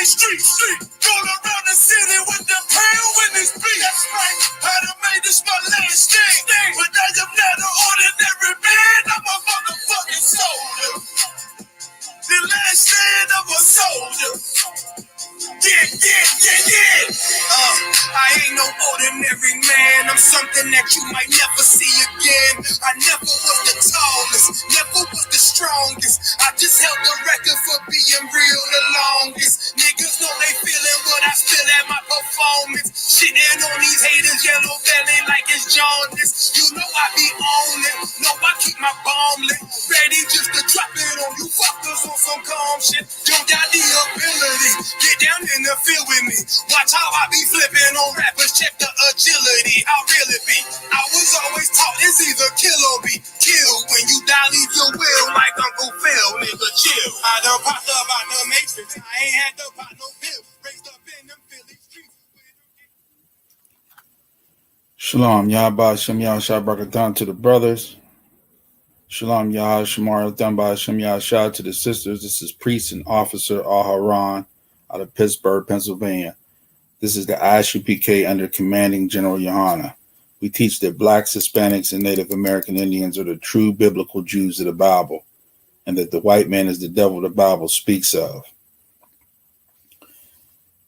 street. Going around the city with the pound in this beat. That's right. I done made this my last thing. But I am not an ordinary man. I'm a motherfucking soldier. The last stand of a soldier. Yeah. I ain't no ordinary man. I'm something that you might never see again. I never was the tallest, never was the strongest. I just held the record for being real the longest. Niggas know they feeling what I feel at my performance. Shitting on these haters, yellow belly like it's jaundice. You know I be on it. No, I keep my bomb lit. Ready just to drop it on you fuckers on some calm shit. Don't got the ability. Get down in the field with me. Watch how I be flipping on rappers. Check the agility. How real it be. I was always taught it's either kill or be killed. When you die, leave your will like Uncle Phil. Nigga, chill. I done popped up out the matrix. I ain't had to pop no pill. Raised up in them Philly streets. Shalom, Yahba, Shem Yah Shah Barakatam to the brothers. Shalom, Yah Shamar Thamba, Shem Yah Shah to the sisters. This is Priest and Officer Aharon out of Pittsburgh, Pennsylvania. This is the I.S.U.P.K. under Commanding General Yohanna. We teach that blacks, Hispanics, and Native American Indians are the true biblical Jews of the Bible, and that the white man is the devil the Bible speaks of.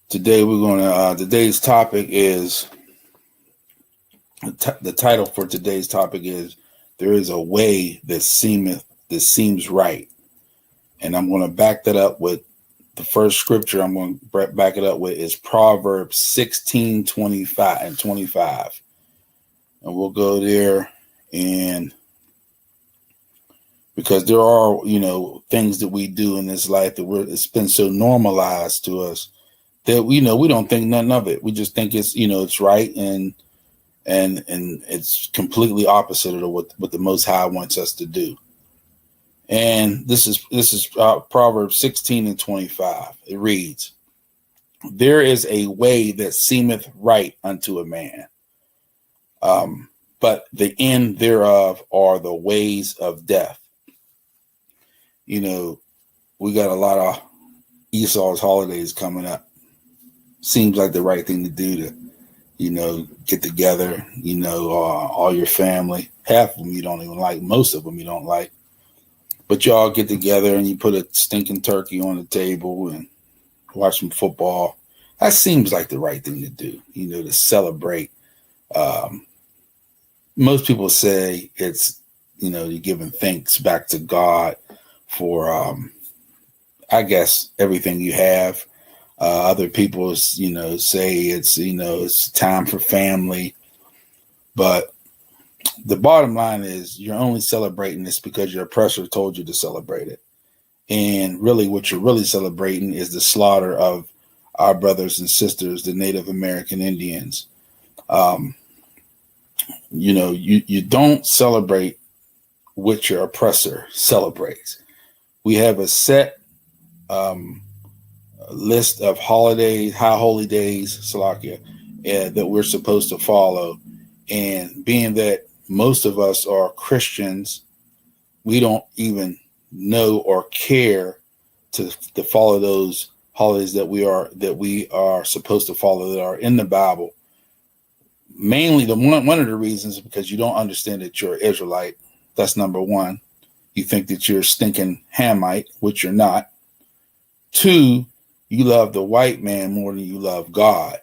Today we're going to, today's topic is, the title for today's topic is, There is a Way that Seems Right. And I'm going to back that up with the first scripture I'm going to back it up with is Proverbs 16:25 and 25. And we'll go there, and because there are, things that we do in this life that it's been so normalized to us that we don't think nothing of it. We just think it's, it's right, and it's completely opposite of what the Most High wants us to do. And this is Proverbs 16 and 25. It reads, "There is a way that seemeth right unto a man, but the end thereof are the ways of death." We got a lot of Esau's holidays coming up. Seems like the right thing to do to, get together, all your family. Half of them you don't even like. Most of them you don't like. But y'all get together and you put a stinking turkey on the table and watch some football. That seems like the right thing to do, to celebrate. Most people say it's, you're giving thanks back to God for, I guess, everything you have. Other people, say it's, it's time for family. But the bottom line is you're only celebrating this because your oppressor told you to celebrate it. And really what you're really celebrating is the slaughter of our brothers and sisters, the Native American Indians. You don't celebrate what your oppressor celebrates. We have a set list of holidays, high holy days, Salakia, that we're supposed to follow. And being that most of us are Christians, we don't even know or care to follow those holidays that we are supposed to follow that are in the Bible. Mainly, one of the reasons is because you don't understand that you're Israelite. That's number one. You think that you're stinking Hamite, which you're not. Two, you love the white man more than you love God.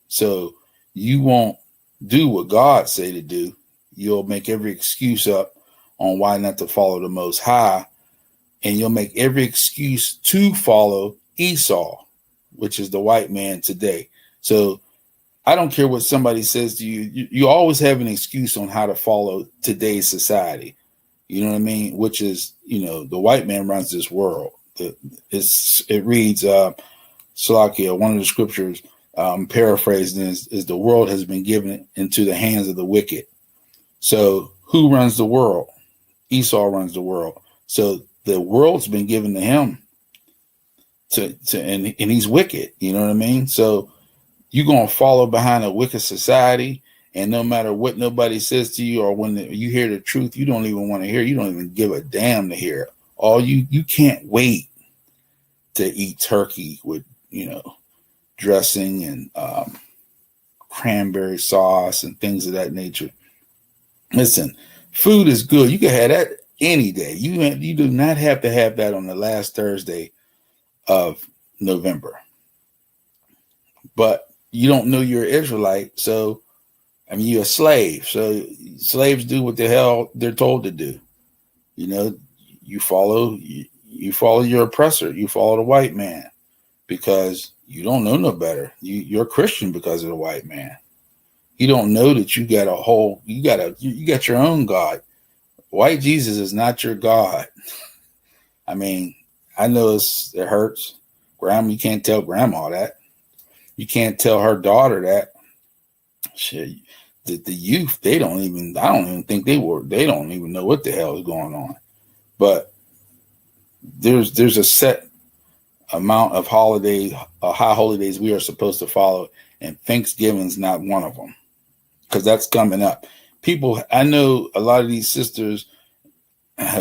So you won't do what God say to do. You'll make every excuse up on why not to follow the Most High. And you'll make every excuse to follow Esau, which is the white man today. So I don't care what somebody says to you. You always have an excuse on how to follow today's society. You know what I mean? Which is, the white man runs this world. It reads, Salakia, one of the scriptures, paraphrasing is the world has been given into the hands of the wicked. So who runs the world? Esau runs the world. So the world's been given to him and he's wicked. You know what I mean? So you're going to follow behind a wicked society, and no matter what nobody says to you or when you hear the truth, you don't even want to hear. You don't even give a damn to hear it. You can't wait to eat turkey with dressing and cranberry sauce and things of that nature. Listen, food is good. You can have that any day. You do not have to have that on the last Thursday of November. But you don't know you're an Israelite, so you're a slave. So slaves do what the hell they're told to do. You follow your oppressor. You follow the white man because you don't know no better. You're a Christian because of the white man. You don't know that you got your own God. White Jesus is not your God. I know it hurts. Grandma, you can't tell grandma that. You can't tell her daughter that. Shit, the youth, I don't even think they don't even know what the hell is going on. But there's a set amount of holidays, high holidays we are supposed to follow, and Thanksgiving's not one of them, because that's coming up. People, I know a lot of these sisters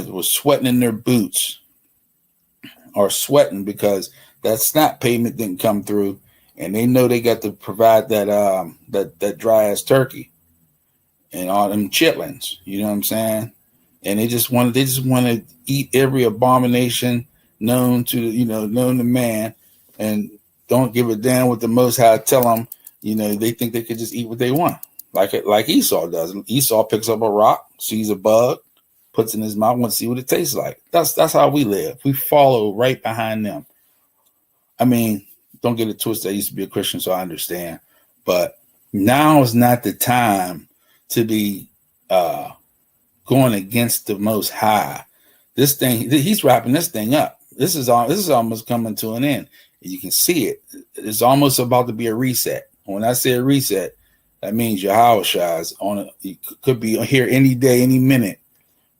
were sweating in their boots, or sweating because that SNAP payment didn't come through, and they know they got to provide that dry ass turkey and all them chitlins. You know what I'm saying? And they just want to eat every abomination known to man, and don't give a damn what the Most High tell them. They think they could just eat what they want, like Esau does. Esau picks up a rock, sees a bug, puts it in his mouth, wants to see what it tastes like. That's how we live. We follow right behind them. Don't get it twisted. I used to be a Christian, so I understand. But now is not the time to be going against the Most High. This thing, he's wrapping this thing up. This is almost coming to an end. You can see it. It's almost about to be a reset. When I say a reset, that means Yahushua is on it. He could be here any day, any minute.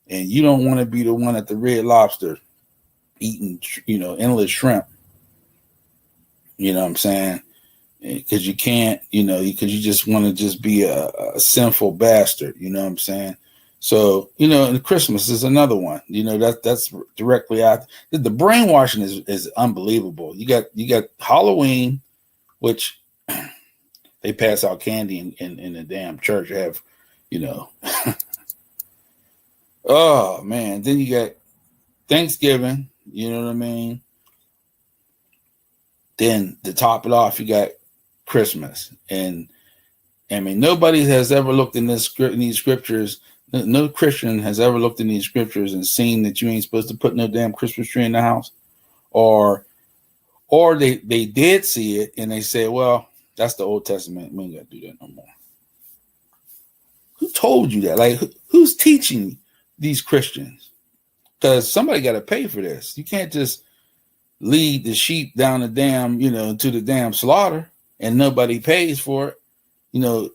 And you don't want to be the one at the Red Lobster eating, endless shrimp. You know what I'm saying? Because you can't, because you just want to just be a sinful bastard. You know what I'm saying? So, and Christmas is another one. That's directly out. The brainwashing is unbelievable. You got Halloween, which they pass out candy in the damn church. Have, oh man. Then you got Thanksgiving. You know what I mean? Then to top it off, you got Christmas. And nobody has ever looked in these scriptures. No Christian has ever looked in these scriptures and seen that you ain't supposed to put no damn Christmas tree in the house. Or they did see it and they say, well, that's the Old Testament. We ain't got to do that no more. Who told you that? Like, who's teaching these Christians? Because somebody got to pay for this. You can't just lead the sheep down the dam, to the damn slaughter, and nobody pays for it.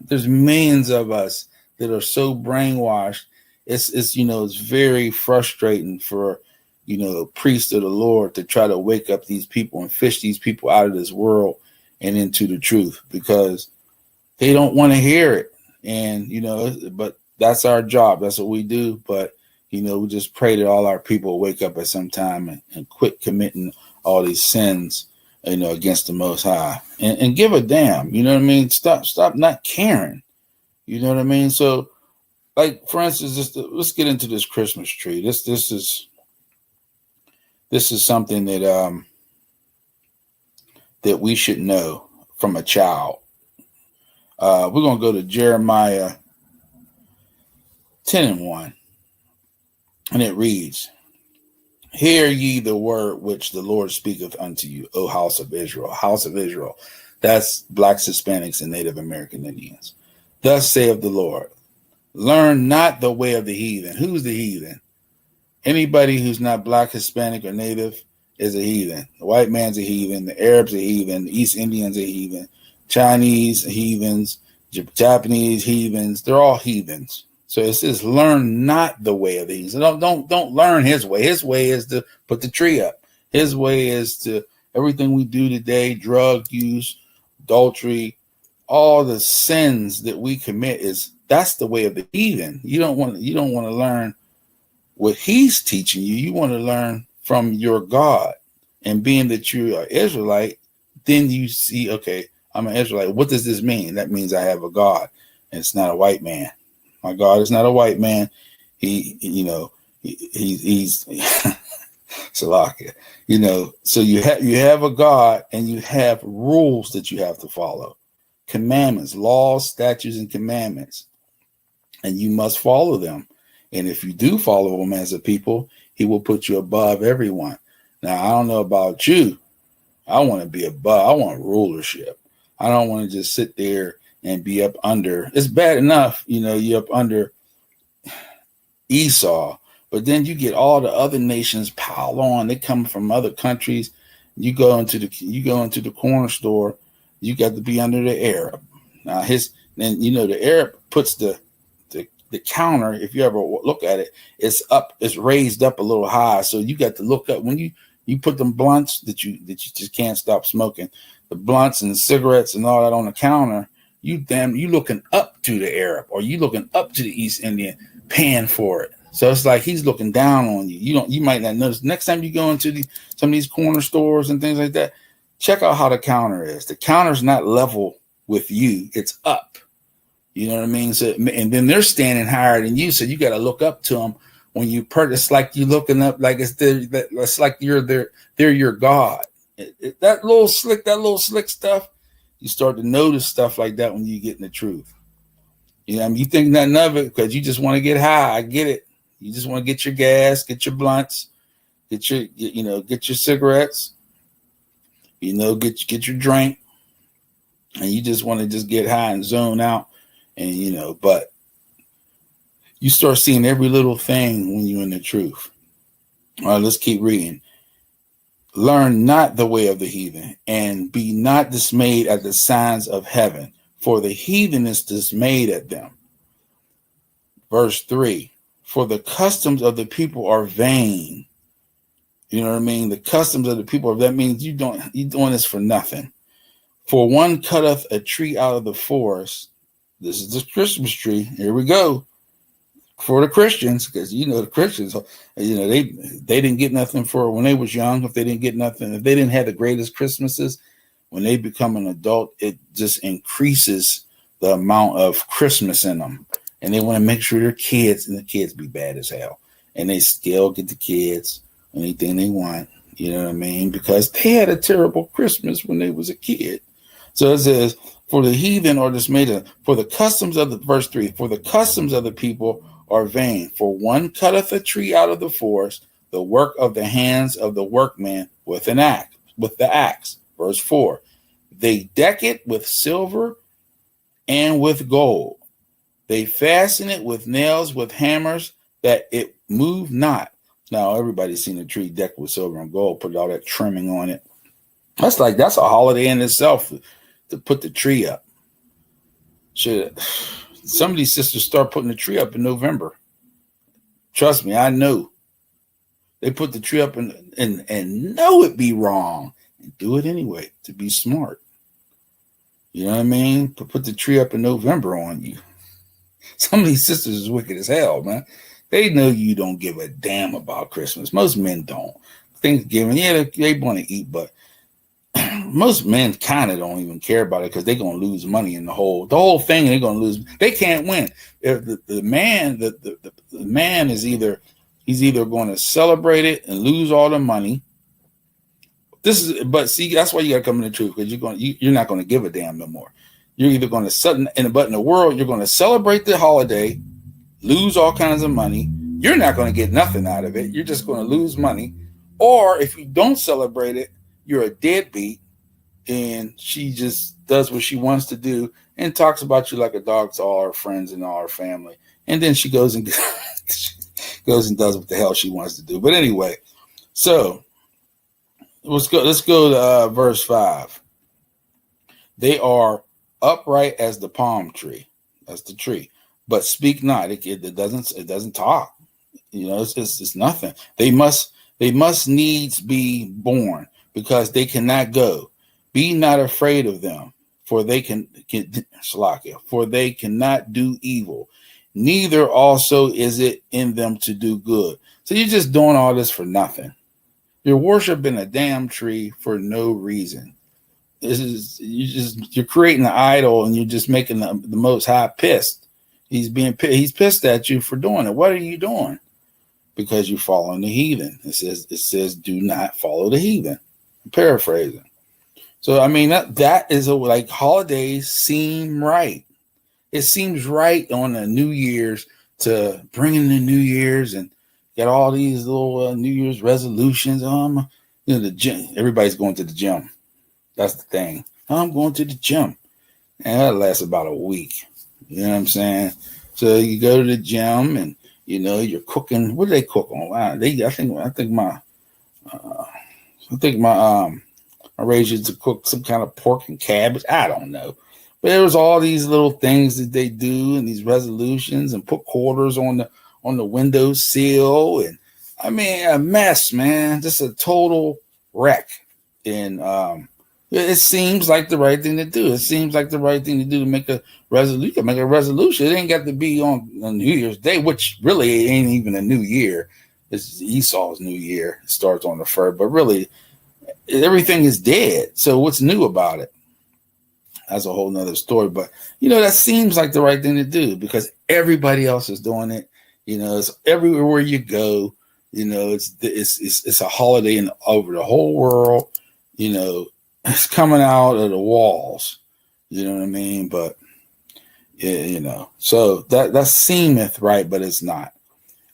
There's millions of us that are so brainwashed. It's very frustrating for, the priest of the Lord to try to wake up these people and fish these people out of this world and into the truth, because they don't want to hear it. And, but that's our job. That's what we do. But, we just pray that all our people wake up at some time and quit committing all these sins, against the Most High, and give a damn. You know what I mean? Stop not caring. You know what I mean? So, like, for instance, let's get into this Christmas tree. This is something that we should know from a child. We're gonna go to Jeremiah 10:1. And it reads, "Hear ye the word which the Lord speaketh unto you, O house of Israel." House of Israel. That's blacks, Hispanics, and Native American Indians. "Thus saith the Lord, learn not the way of the heathen." Who's the heathen? Anybody who's not black, Hispanic, or Native is a heathen. The white man's a heathen. The Arabs are heathen. The East Indians are heathen. Chinese heathens. Japanese heathens. They're all heathens. So it says, learn not the way of these. Don't learn his way. His way is to put the tree up. His way is to everything we do today, drug use, adultery, all the sins that we commit that's the way of the heathen. You don't want to learn what he's teaching you. You want to learn from your God. And being that you are Israelite, then you see, okay, I'm an Israelite. What does this mean? That means I have a God, and it's not a white man. My God is not a white man. He's Salakia. So you have a God, and you have rules that you have to follow, commandments, laws, statutes, and commandments, and you must follow them. And if you do follow them as a people, he will put you above everyone. Now, I don't know about you. I want to be above. I want rulership. I don't want to just sit there and be up under. It's bad enough, you're up under Esau, but then you get all the other nations pile on. They come from other countries. You go into the corner store. You got to be under the Arab. Now the Arab puts the counter. If you ever look at it, it's raised up a little high. So you got to look up when you put them blunts that you just can't stop smoking, the blunts and the cigarettes and all that on the counter. You looking up to the Arab, or you looking up to the East Indian, paying for it. So it's like he's looking down on you. You might not notice. Next time you go into some of these corner stores and things like that, check out how the counter is. The counter's not level with you; it's up. You know what I mean? So, and then they're standing higher than you, so you got to look up to them when you purchase. It's like you looking up, like it's like they're your God. That little slick stuff. You start to notice stuff like that when you get in the truth. You think nothing of it because you just want to get high. I get it. You just want to get your gas, get your blunts, get your cigarettes, get your drink, and you just want to just get high and zone out. And, but you start seeing every little thing when you're in the truth. All right, let's keep reading. Learn not the way of the heathen, and be not dismayed at the signs of heaven, for the heathen is dismayed at them. Verse 3, for the customs of the people are vain. You know what I mean? The customs of the people, that means you're doing this for nothing. For one cutteth a tree out of the forest. This is the Christmas tree. Here we go. For the Christians, because the Christians, they didn't get nothing for when they was young. If they didn't get nothing, if they didn't have the greatest Christmases, when they become an adult, it just increases the amount of Christmas in them. And they want to make sure their kids, and the kids be bad as hell. And they still get the kids anything they want. You know what I mean? Because they had a terrible Christmas when they was a kid. So it says, for the heathen are dismayed, for the customs of verse 3, for the customs of the people are vain. For one cutteth a tree out of the forest, the work of the hands of the workman with the axe. Verse 4, they deck it with silver and with gold. They fasten it with nails, with hammers, that it move not. Now, everybody's seen a tree decked with silver and gold, put all that trimming on it. That's a holiday in itself to put the tree up. Some of these sisters start putting the tree up in November. Trust me, I know. They put the tree up and know it be wrong and do it anyway to be smart. You know what I mean? Put the tree up in November on you. Some of these sisters is wicked as hell, man. They know you don't give a damn about Christmas. Most men don't. Thanksgiving, yeah, they want to eat, but most men kind of don't even care about it because they're going to lose money in the whole thing. They're going to lose. They can't win. If the man is either going to celebrate it and lose all the money. But see, that's why you got to come in the truth, because you're not going to give a damn no more. You're either going to but in the world, you're going to celebrate the holiday, lose all kinds of money. You're not going to get nothing out of it. You're just going to lose money. Or if you don't celebrate it, you're a deadbeat, and she just does what she wants to do and talks about you like a dog to all her friends and all her family. And then she goes and does what the hell she wants to do. But anyway, so let's go to verse 5. They are upright as the palm tree. That's the tree. But speak not. It doesn't talk. It's nothing. They must needs be born, because they cannot go. Be not afraid of them, for they for they cannot do evil. Neither also is it in them to do good. So you're just doing all this for nothing. You're worshiping a damn tree for no reason. You're creating an idol, and you're just making the Most High pissed. He's pissed at you for doing it. What are you doing? Because you're following the heathen. It says do not follow the heathen. I'm paraphrasing. So I mean that is like holidays seem right. It seems right on the New Year's to bring in the New Year's and get all these little New Year's resolutions. The gym. Everybody's going to the gym. That's the thing. I'm going to the gym, and that lasts about a week. You know what I'm saying? So you go to the gym, and you're cooking. What do they cook on? Wow, I raised you to cook some kind of pork and cabbage. I don't know. But there was all these little things that they do and these resolutions and put quarters on the window sill. And I mean, a mess, man. Just a total wreck. And it seems like the right thing to do. It seems like the right thing to do to make a resolution. You can make a resolution. It ain't got to be on New Year's Day, which really ain't even a new year. It's Esau's new year. It starts on the 1st, but really everything is dead. So what's new about it? That's a whole nother story. But that seems like the right thing to do because everybody else is doing it. It's everywhere you go. It's a holiday over the whole world. It's coming out of the walls. You know what I mean? But so that seemeth right, but it's not.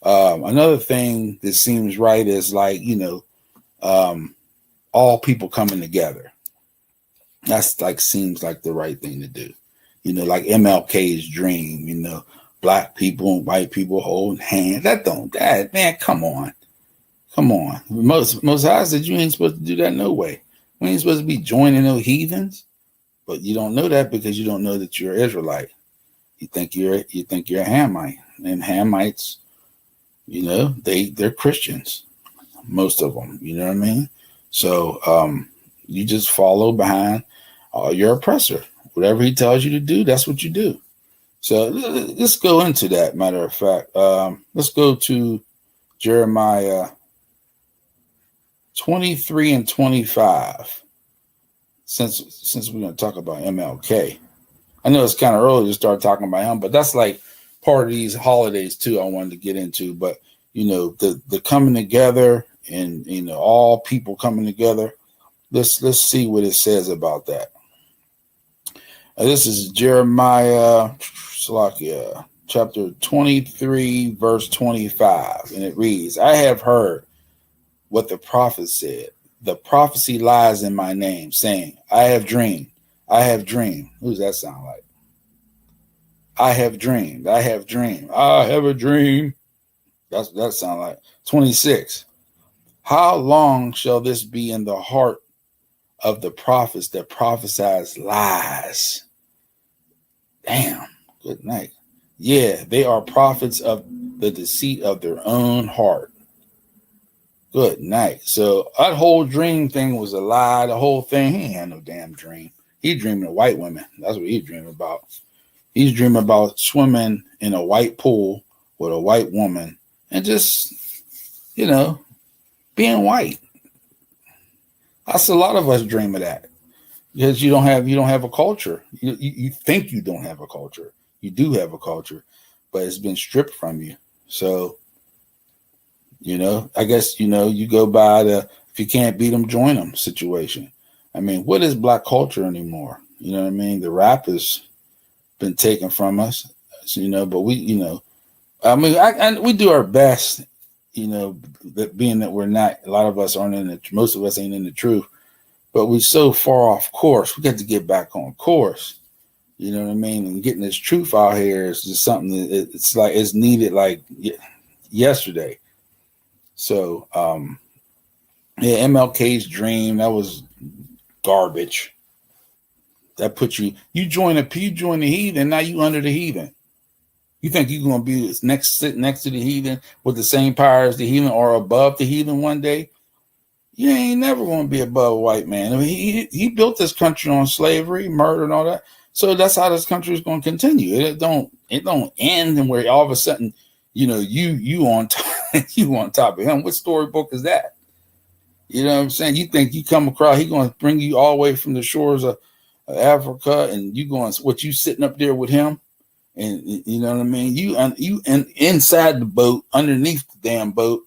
Another thing that seems right is like all people coming together. That's like seems like the right thing to do. Like MLK's dream, black people and white people holding hands. Man, come on. Most High said you ain't supposed to do that no way. We ain't supposed to be joining no heathens. But you don't know that because you don't know that you're Israelite. You think you're a Hamite. And Hamites, they're Christians. Most of them, you know what I mean? So you just follow behind your oppressor. Whatever he tells you to do, that's what you do. So let's go into that, matter of fact. Let's go to Jeremiah 23 and 25. Since we're going to talk about MLK. I know it's kind of early to start talking about him, but that's like part of these holidays too I wanted to get into. But, the coming together and, all people coming together. Let's see what it says about that. This is Jeremiah chapter 23, verse 25. And it reads, I have heard what the prophet said. The prophecy lies in my name, saying, I have dreamed. I have dreamed. Who does that sound like? I have dreamed. I have dreamed. I have a dream. That sound like 26. How long shall this be in the heart of the prophets that prophesies lies? Damn. Good night. Yeah, they are prophets of the deceit of their own heart. Good night. So that whole dream thing was a lie. The whole thing, he ain't had no damn dream. He dreaming of white women. That's what he's dreaming about. He's dreaming about swimming in a white pool with a white woman and just, being white. That's a lot of us dream of that because you don't have a culture. You think you don't have a culture. You do have a culture, but it's been stripped from you. So, I guess, you go by the, if you can't beat them, join them situation. I mean, what is black culture anymore? You know what I mean? The rap has been taken from us, but we, we do our best, that being that we're not, a lot of us aren't most of us ain't in the truth, but we're so far off course. We got to get back on course. You know what I mean? And getting this truth out here is just something that it's like, it's needed like yesterday. So, MLK's dream, that was garbage. That put you join the heathen, now you under the heathen. You think you're going to be sit next to the heathen with the same power as the heathen or above the heathen one day? You ain't never going to be above a white man. I mean, he built this country on slavery, murder, and all that. So that's how this country is going to continue. It don't end and where all of a sudden, you on top, you on top of him. What storybook is that? You know what I'm saying? You think you come across, he going to bring you all the way from the shores of Africa, and you going, what, you sitting up there with him? And you know what I mean? You inside the boat, underneath the damn boat,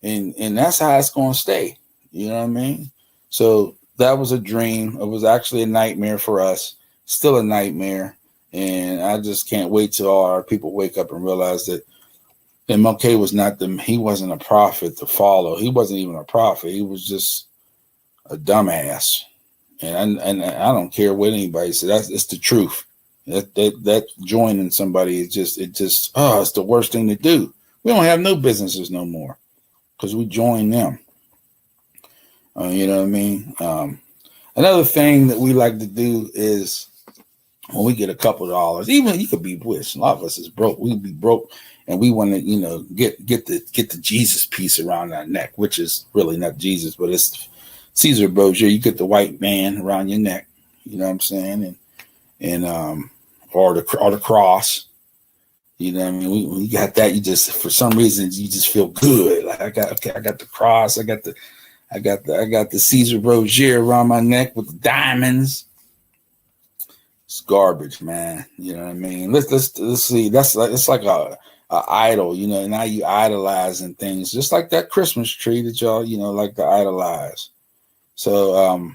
and that's how it's going to stay. You know what I mean? So that was a dream. It was actually a nightmare for us. Still a nightmare. And I just can't wait till all our people wake up and realize that MLK was he wasn't a prophet to follow. He wasn't even a prophet. He was just a dumbass. And I don't care what anybody says. It's the truth. That joining somebody is it's the worst thing to do. We don't have no businesses no more because we join them. You know what I mean? Another thing that we like to do is when we get a couple of dollars, even you could be rich. A lot of us is broke. We be broke, and we want to, get the Jesus piece around our neck, which is really not Jesus, but it's Caesar brochure. You get the white man around your neck. You know what I'm saying? And or the cross. You know what I mean? When you got that, you just, for some reason, you just feel good. Like I got the cross. I got the Caesar brochure around my neck with the diamonds. It's garbage, man. You know what I mean? Let's see. It's like a idol. Now you idolizing things, just like that Christmas tree that y'all like to idolize. So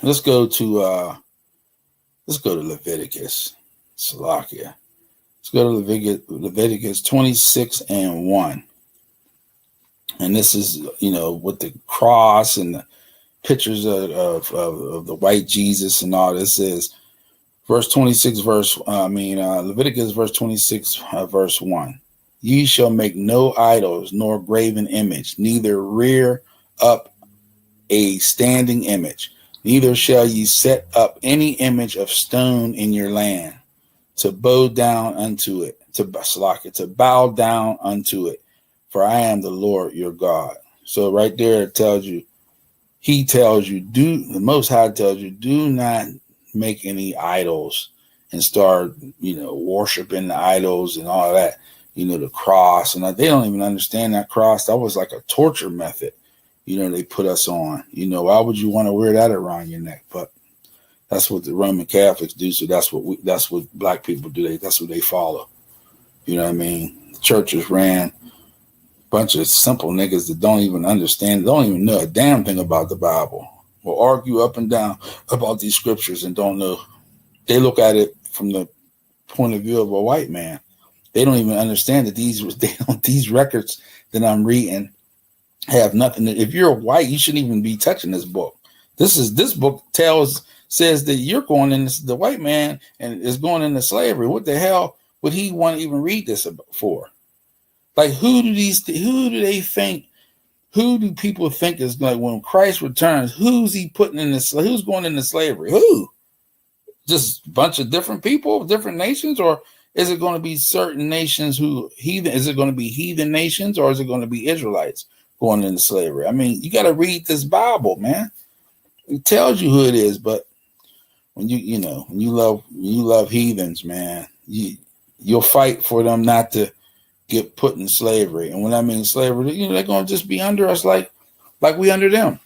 let's go to Leviticus. Salakia. Let's go to Leviticus 26:1. And this is, with the cross and the pictures of the white Jesus and all this is verse 26, Leviticus verse 26, verse 1. Ye shall make no idols nor graven image, neither rear up a standing image, neither shall ye set up any image of stone in your land, to bow down unto it, to bow down unto it, for I am the Lord your God. So right there it tells you, the Most High tells you, do not make any idols and start, worshiping the idols and all that, the cross. And they don't even understand that cross. That was like a torture method, they put us on. Why would you want to wear that around your neck? But that's what the Roman Catholics do. So that's what black people do. That's what they follow. You know what I mean? The churches ran a bunch of simple niggas that don't even understand, don't even know a damn thing about the Bible, will argue up and down about these scriptures and don't know. They look at it from the point of view of a white man. They don't even understand that these records that I'm reading have nothing. If you're white, you shouldn't even be touching this book. This book says that you're going in the white man and is going into slavery. What the hell would he want to even read this for? Like, who do people think is like when Christ returns? Who's he putting in this? Who's going into slavery? Who? Just a bunch of different people, different nations, or is it going to be certain nations is it going to be heathen nations, or is it going to be Israelites going into slavery? I mean, you got to read this Bible, man. It tells you who it is, but when you love heathens, man, you'll fight for them not to get put in slavery. And when I mean slavery, they're going to just be under us like we under them.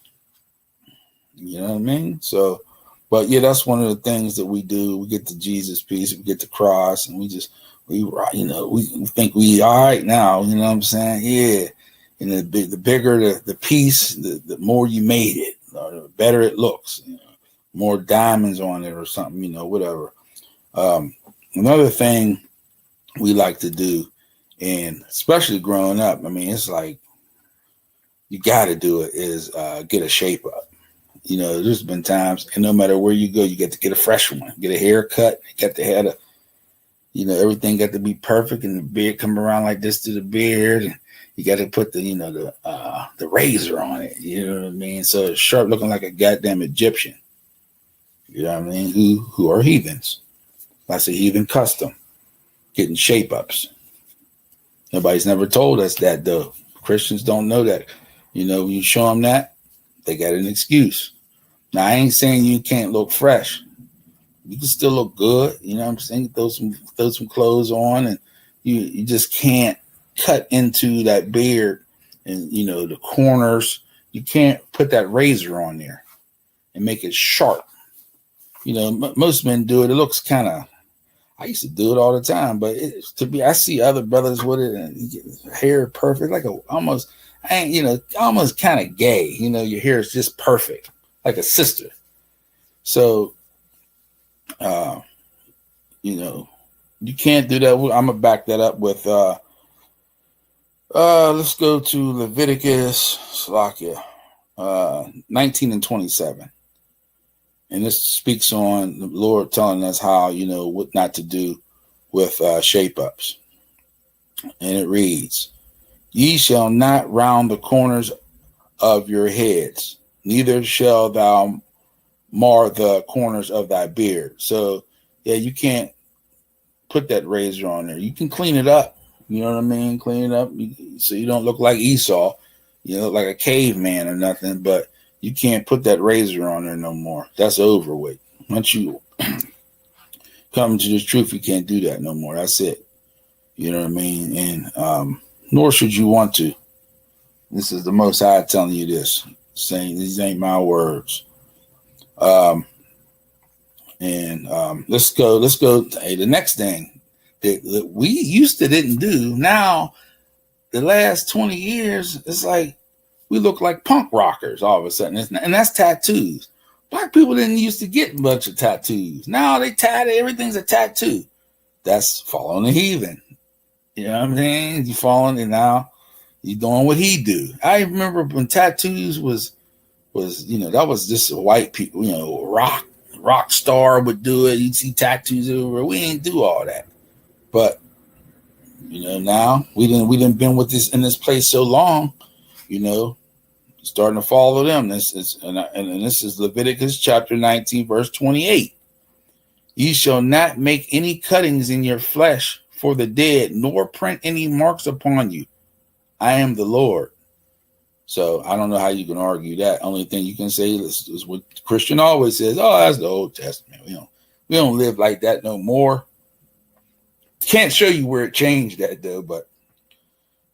You know what I mean? So, but yeah, that's one of the things that we do. We get the Jesus piece, we get the cross, and we think we all right now. You know what I'm saying? Yeah. And the bigger the piece, the more you made it, or the better it looks. More diamonds on it or something, whatever. Another thing we like to do, and especially growing up, I mean, it's like you got to do it, is get a shape up. There's been times, and no matter where you go, you get to get a fresh one, get a haircut, get the head, everything got to be perfect, and the beard come around like this to the beard, and you got to put the razor on it. You know what I mean? So it's sharp, looking like a goddamn Egyptian. You know what I mean? Who are heathens? That's a heathen custom, getting shape ups. Nobody's never told us that, though. Christians don't know that. When you show them that, they got an excuse. Now, I ain't saying you can't look fresh. You can still look good. You know what I'm saying? Throw some clothes on, and you just can't cut into that beard and, the corners You can't put that razor on there and make it sharp. Most men do it. It looks kind of, I used to do it all the time, but I see other brothers with it and you get hair perfect, like almost kind of gay. Your hair is just perfect, like a sister. So, you can't do that. I'm gonna back that up with let's go to Leviticus, Salakia, 19 and 27. And this speaks on the Lord telling us how, what not to do with shape-ups. And it reads, ye shall not round the corners of your heads, neither shall thou mar the corners of thy beard. So, yeah, you can't put that razor on there. You can clean it up. You know what I mean? Clean it up so you don't look like Esau. You look like a caveman or nothing, but you can't put that razor on there no more. That's over with. Once you come to this truth, you can't do that no more. That's it. You know what I mean? And nor should you want to. This is the Most High telling you this, saying these ain't my words. Let's go. Hey, the next thing that we used to didn't do. Now, the last 20 years, it's like we look like punk rockers all of a sudden. And that's tattoos. Black people didn't used to get a bunch of tattoos. Now they tattoo, everything's a tattoo. That's following the heathen. You know what I'm saying? You following it now. You doing what he do. I remember when tattoos was that was just white people, rock star would do it. You'd see tattoos everywhere. We ain't do all that. But now we didn't been with this in this place so long, starting to follow them. This is Leviticus chapter 19, verse 28. Ye shall not make any cuttings in your flesh for the dead, nor print any marks upon you. I am the Lord. So I don't know how you can argue that. Only thing you can say is what Christian always says. Oh, that's the Old Testament. We don't live like that no more. Can't show you where it changed that though, but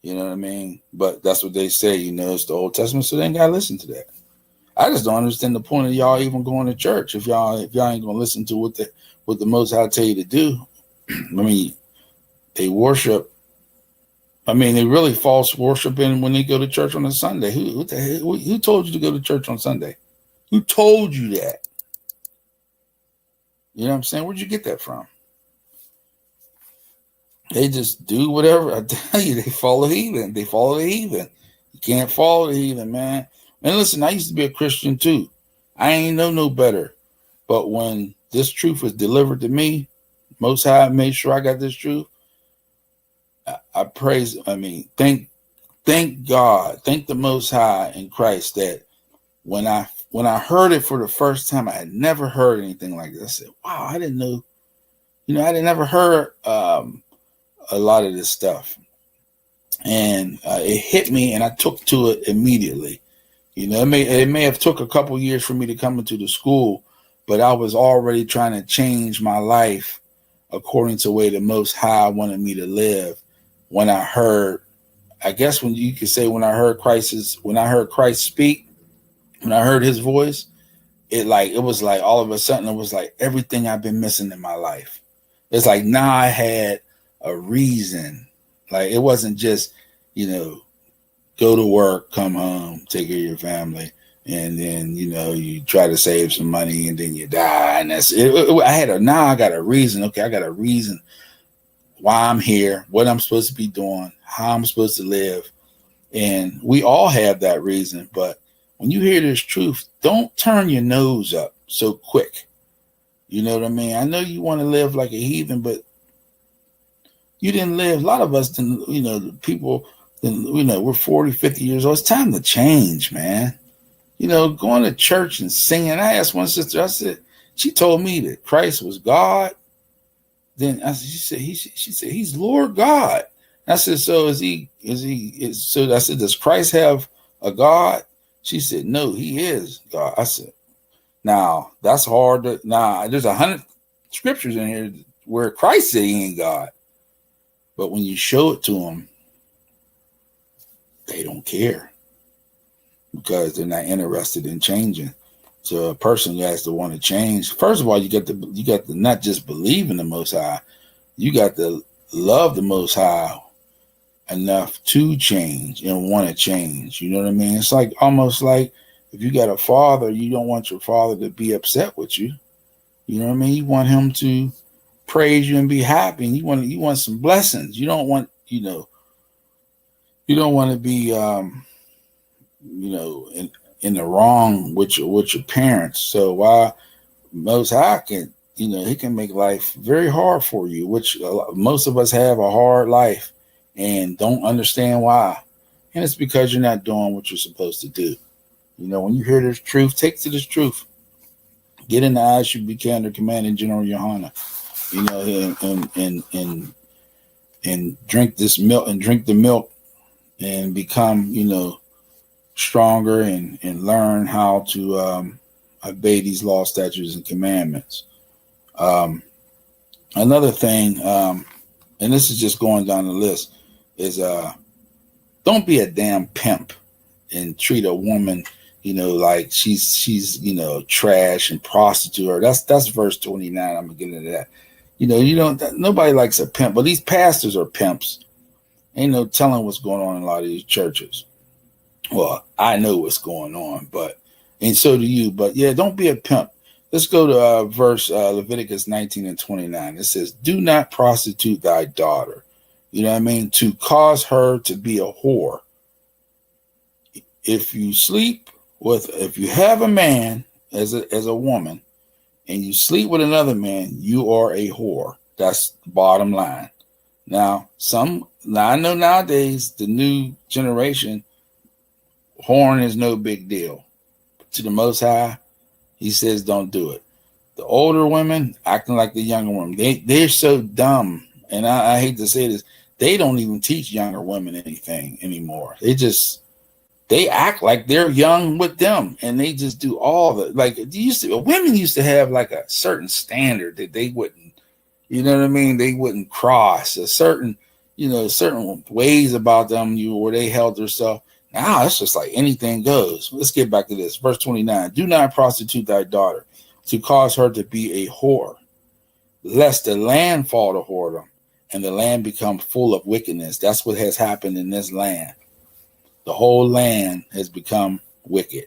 you know what I mean? But that's what they say, it's the Old Testament, so they ain't gotta listen to that. I just don't understand the point of y'all even going to church if y'all ain't gonna listen to what the Most High tell you to do. I mean, they worship. I mean, they really false worshiping when they go to church on a Sunday. Who told you to go to church on Sunday? Who told you that? You know what I'm saying? Where'd you get that from? They just do whatever. I tell you, they follow the heathen. They follow the heathen. You can't follow the heathen, man. And listen, I used to be a Christian too. I ain't know no better. But when this truth was delivered to me, Most High made sure I got this truth. I praise. I mean, thank God, thank the Most High in Christ that when I heard it for the first time, I had never heard anything like this. I said, "Wow, I didn't know." I had never heard a lot of this stuff, and it hit me, and I took to it immediately. It may have took a couple years for me to come into the school, but I was already trying to change my life according to the way the Most High wanted me to live. When I heard, I guess when you could say when I heard Christ speak, when I heard his voice, it was like all of a sudden it was like everything I've been missing in my life. It's like now I had a reason. Like it wasn't just, go to work, come home, take care of your family, and then, you try to save some money and then you die. And that's it. I got a reason. Okay, I got a reason why I'm here, what I'm supposed to be doing, how I'm supposed to live. And we all have that reason. But when you hear this truth, don't turn your nose up so quick. You know what I mean? I know you want to live like a heathen, but you didn't live. A lot of us didn't, people, we're 40, 50 years old. It's time to change, man. Going to church and singing. I asked one sister, she told me that Christ was God. Then she said, he's Lord God. And I said, so so I said, does Christ have a God? She said, no, he is God. I said, now that's hard there's 100 scriptures in here where Christ said he ain't God. But when you show it to them, they don't care. because they're not interested in changing. So a person has to want to change. First of all, you got to not just believe in the Most High, you got to love the Most High enough to change and want to change. You know what I mean? It's like almost like if you got a father, you don't want your father to be upset with you. You know what I mean? You want him to praise you and be happy, and you want some blessings. You don't want, you don't want to be in the wrong with your parents. So while Most High can, he can make life very hard for you, which most of us have a hard life and don't understand why. And it's because you're not doing what you're supposed to do. When you hear this truth, take to this truth. Get in the I.S.U.P.K under commanding General Yohanna, and drink this milk and drink the milk and become, stronger and learn how to obey these laws, statutes, and commandments. Another thing, and this is just going down the list, is don't be a damn pimp and treat a woman, like she's trash and prostitute her. That's verse 29. I'm gonna get into that. Nobody likes a pimp, but these pastors are pimps. Ain't no telling what's going on in a lot of these churches. Well, I know what's going on, and so do you. But yeah, don't be a pimp. Let's go to verse Leviticus 19 and 29. It says, "Do not prostitute thy daughter." You know what I mean? To cause her to be a whore. If you have a man as a woman, and you sleep with another man, you are a whore. That's the bottom line. Now, I know nowadays the new generation, whoring is no big deal. To the Most High, he says don't do it. The older women acting like the younger women. They're so dumb, and I hate to say this, they don't even teach younger women anything anymore. They act like they're young with them, and they just do all the women used to have like a certain standard that they wouldn't, they wouldn't cross a certain ways about them where they held themselves. Now it's just like anything goes. Let's get back to this. Verse 29, "Do not prostitute thy daughter to cause her to be a whore, lest the land fall to whoredom and the land become full of wickedness." That's what has happened in this land. The whole land has become wicked.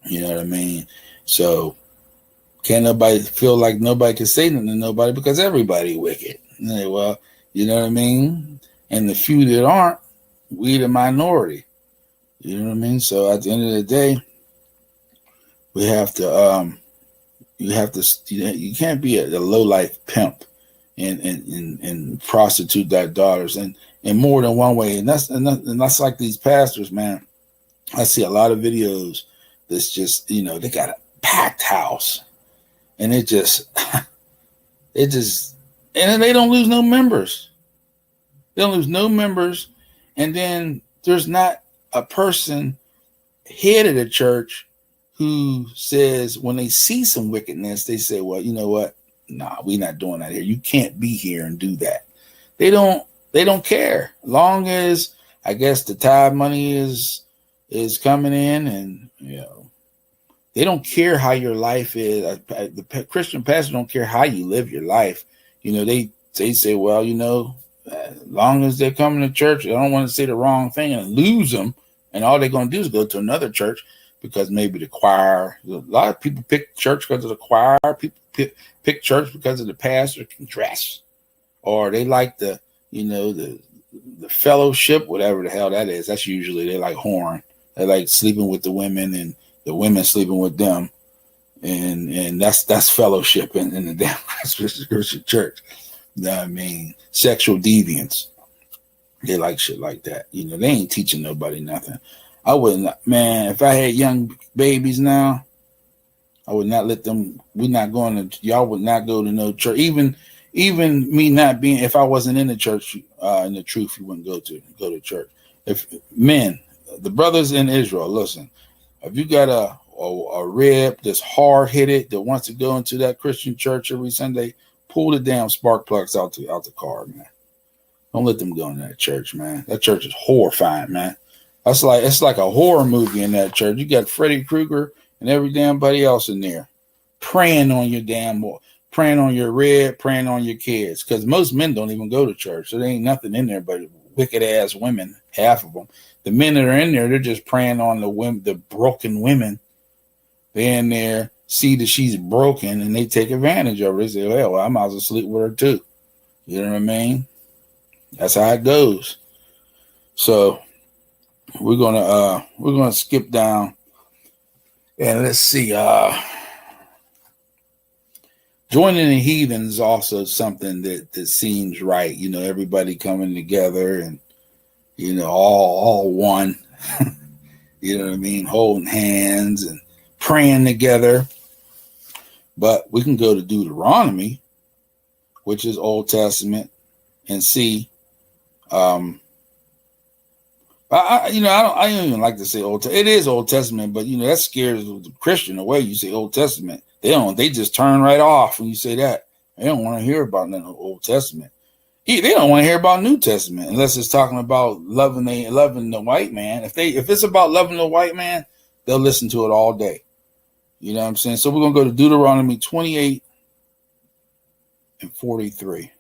You know what I mean? So can't nobody feel like nobody can say nothing to nobody because everybody wicked. Well, you know what I mean? And the few that aren't, we the minority. You know what I mean? So at the end of the day, we have to you can't be a low life pimp and prostitute thy daughters and in more than one way. And that's like these pastors, man. I see a lot of videos that's just, they got a packed house and and they don't lose no members. They don't lose no members. And then there's not a person head of the church who says when they see some wickedness, they say, well, you know what? Nah, we're not doing that here. You can't be here and do that. They don't care. Long as I guess the tithe money is coming in, and they don't care how your life is. The Christian pastor don't care how you live your life. They say, well, as long as they're coming to church, I don't want to say the wrong thing and lose them. And all they're going to do is go to another church because maybe the choir. A lot of people pick church because of the choir. People pick church because of the pastor can dress, or they like the fellowship, whatever the hell that is. That's usually they like whoring. They like sleeping with the women and the women sleeping with them, and that's fellowship in the damn Christian church. You know what I mean? Sexual deviance. They like shit like that. They ain't teaching nobody nothing. I wouldn't, man, if I had young babies now, I would not let them, y'all would not go to no church. Even me not being, if I wasn't in the church, in the truth, you wouldn't go to church. If men, the brothers in Israel, listen, if you got a rib that's hard-headed that wants to go into that Christian church every Sunday, pull the damn spark plugs out the car, man. Don't let them go in that church, man. That church is horrifying, man. It's like a horror movie in that church. You got Freddy Krueger and every damn body else in there preying on your damn boy, preying on your red, preying on your kids. Because most men don't even go to church. So there ain't nothing in there but wicked ass women, half of them. The men that are in there, they're just preying on the women, the broken women. They're in there, see that she's broken, and they take advantage of her. They say, well, I might as well sleep with her too. You know what I mean? That's how it goes. So we're gonna skip down and let's see. Joining the heathen is also something that seems right. You know, everybody coming together and you know all one. You know what I mean? Holding hands and praying together. But we can go to Deuteronomy, which is Old Testament, and see. I don't even like to say Old Testament. It is Old Testament, but you know that scares the Christian away. You say Old Testament, they just turn right off when you say that. They don't want to hear about nothing Old Testament. They don't want to hear about New Testament unless it's talking about loving the white man. If it's about loving the white man, they'll listen to it all day. You know what I'm saying? So we're gonna go to Deuteronomy 28 and 43.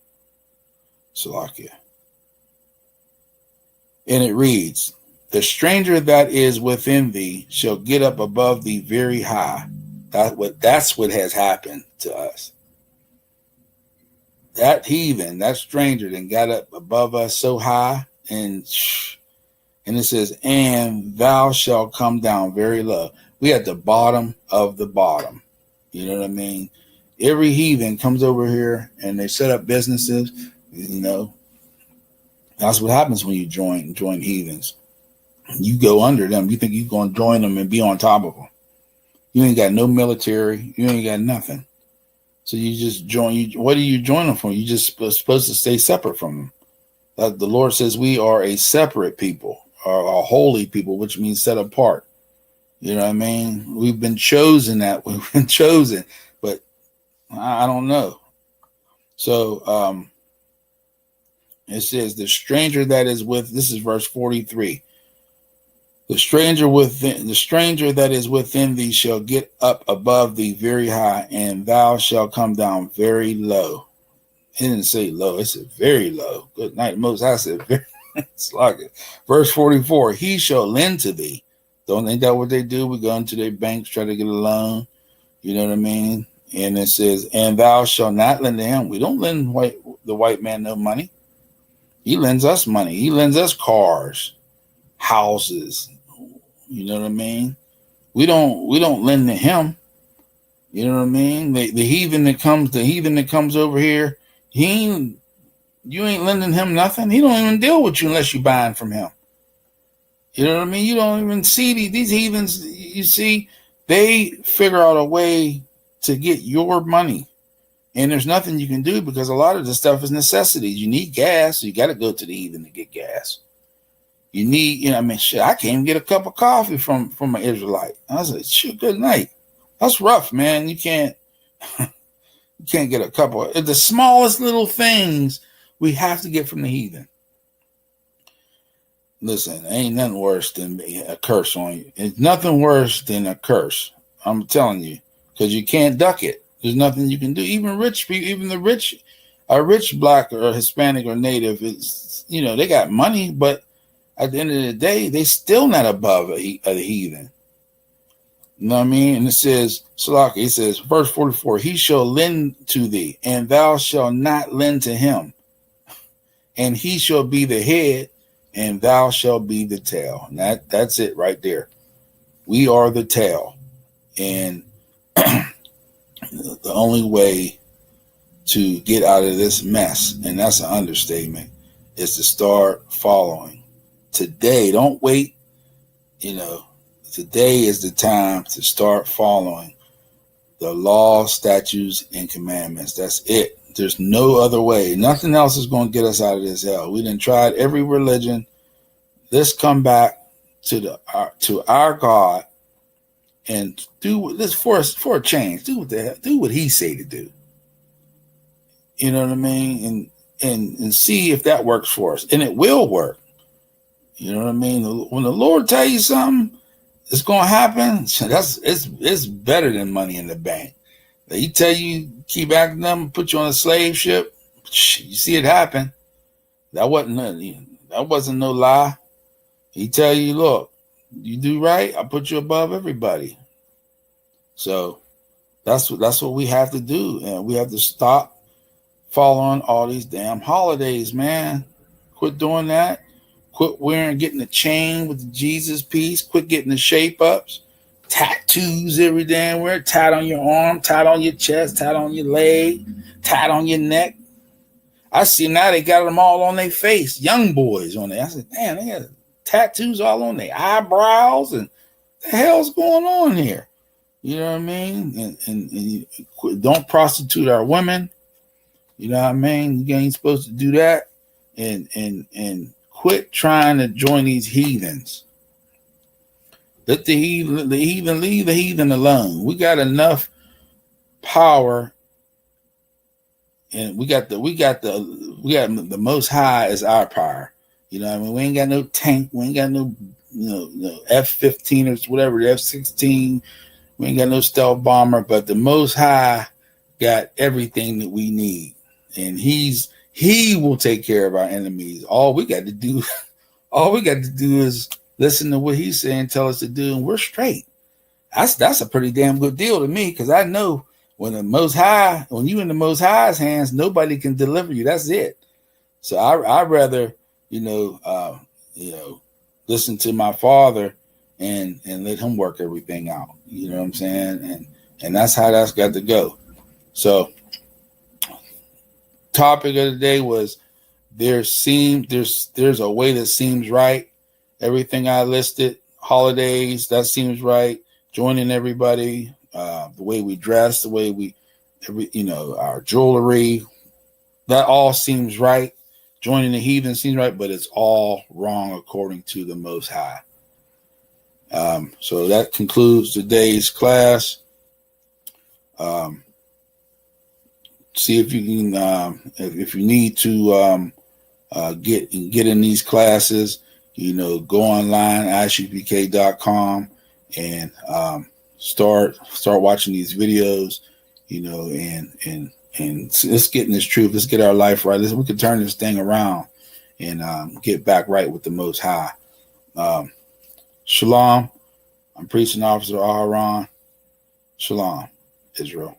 Salakia. And it reads, the stranger that is within thee shall get up above thee very high. That's what has happened to us. That heathen, that stranger that got up above us so high, and it says, and thou shalt come down very low. We at the bottom of the bottom. You know what I mean? Every heathen comes over here and they set up businesses, you know. That's what happens when you join heathens. You go under them. You think you're going to join them and be on top of them. You ain't got no military. You ain't got nothing. So you just join. What are you joining for? You just supposed to stay separate from them. The Lord says we are a separate people, or a holy people, which means set apart. You know what I mean? We've been chosen we've been chosen, but I don't know. So, it says, the stranger that is with, this is verse 43. The stranger that is within thee shall get up above thee very high, and thou shalt come down very low. It didn't say low, it said very low. Good night. Most I said very. It's like it. Verse 44, he shall lend to thee. Don't think that what they do? We go into their banks, try to get a loan. You know what I mean? And it says, and thou shalt not lend to him. We don't lend the white man no money. He lends us money. He lends us cars, houses. You know what I mean? We don't lend to him. You know what I mean? The heathen that comes over here, you ain't lending him nothing. He don't even deal with you unless you buying from him. You know what I mean? You don't even see these heathens. You see, they figure out a way to get your money. And there's nothing you can do because a lot of the stuff is necessities. You need gas, so you got to go to the heathen to get gas. You need, shit, I can't even get a cup of coffee from an Israelite. I was like, shoot, good night. That's rough, man. You can't get a cup of the smallest little things we have to get from the heathen. Listen, ain't nothing worse than a curse on you. It's nothing worse than a curse. I'm telling you, because you can't duck it. There's nothing you can do. Even rich people, even a rich black or Hispanic or native, they got money, but at the end of the day, they still not above the heathen. You know what I mean? And it says, Salaki, it says, verse 44, he shall lend to thee, and thou shalt not lend to him. And he shall be the head, and thou shalt be the tail. And that's it right there. We are the tail. And the only way to get out of this mess, and that's an understatement, is to start following. Today, don't wait. Today is the time to start following the law, statutes, and commandments. That's it. There's no other way. Nothing else is going to get us out of this hell. We done tried every religion. Let's come back to our God and do this for a change. Do what he say to do. You know what I mean? And see if that works for us. And it will work. You know what I mean? When the Lord tell you something, it's gonna happen. It's better than money in the bank. He tell you keep acting up, put you on a slave ship. You see it happen. That wasn't no lie. He tell you, look, you do right, I put you above everybody. So that's what we have to do, and we have to stop following all these damn holidays, man. Quit doing that. Quit getting the chain with the Jesus piece. Quit getting the shape ups, tattoos every damn where. Tat on your arm, tat on your chest, tat on your leg, tat on your neck. I see now they got them all on their face. Young boys on there. I said, damn, they got tattoos all on their eyebrows, and what the hell's going on here? You know what I mean? And don't prostitute our women. You know what I mean? You ain't supposed to do that. And quit trying to join these heathens. Let the heathen leave the heathen alone. We got enough power, and we got the Most High as our power. You know what I mean? We ain't got no tank. We ain't got no F-15 or whatever, the F-16. We ain't got no stealth bomber, but the Most High got everything that we need, and He will take care of our enemies. All we got to do is listen to what He's saying, tell us to do, and we're straight. That's a pretty damn good deal to me, because I know when you in the Most High's hands, nobody can deliver you. That's it. So I'd rather listen to my Father and let Him work everything out. You know what I'm saying? And that's how that's got to go. So topic of the day was there's a way that seems right. Everything I listed, holidays, that seems right. Joining everybody, the way we dress, the way our jewelry, that all seems right. Joining the heathen seems right, but it's all wrong according to the Most High. So that concludes today's class. See if you can, if you need to get in these classes, go online, ISUPK.com, and start watching these videos, and let's get in this truth. Let's get our life right. We can turn this thing around and get back right with the Most High. Shalom. I'm Preaching Officer Aharon. Shalom, Israel.